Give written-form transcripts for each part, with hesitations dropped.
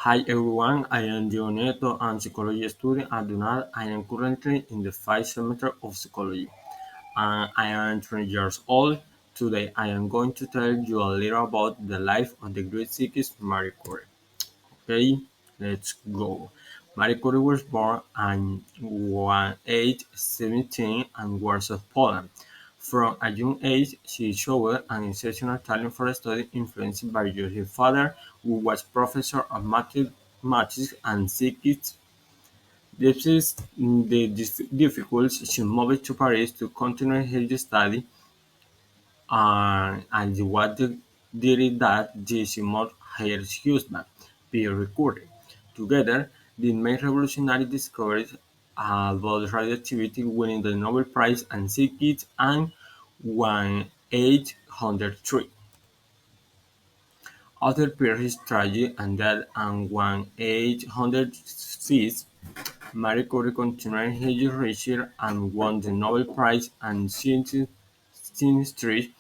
Hi everyone, I am Dioneto, I'm psychology student at Dunad. I am currently in the 5th semester of psychology and I am 20 years old. Today I am going to tell you a little about the life of the great scientist Marie Curie. Okay, let's go. Marie Curie was born in 1817 and Warsaw, Poland. From a young age, she showed an exceptional talent for study, influenced by her father, who was professor of mathematics and physics. Despite the difficulties, she moved to Paris to continue her study, and what did that this month her husband, Pierre Curie. Together, they made revolutionary discoveries about radioactivity, winning the Nobel Prize in Physics and 1803. After Pierre's tragedy and death in 1806, Marie Curie continued her research and won the Nobel Prize in Chemistry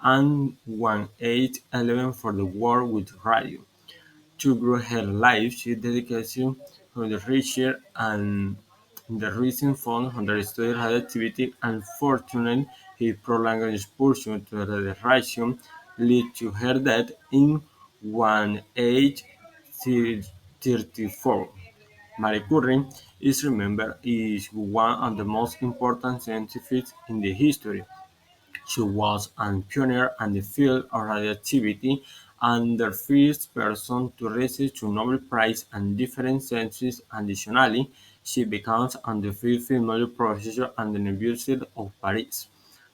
and 1811 for the work with radio. Throughout her life, she dedicated to the research and the reason found under study radioactivity. Unfortunately, her prolonged exposure to radiation led to her death in 1834. Marie Curie is remembered as one of the most important scientists in the history. She was a pioneer in the field of radioactivity and the first person to receive two Nobel Prizes in different sciences. Additionally, she becomes the first female professor at the University of Paris.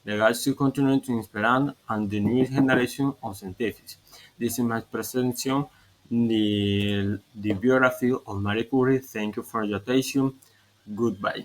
Legacy continues to inspire and the new generation of scientists. This is my presentation, the biography of Marie Curie. Thank you for your attention. Goodbye.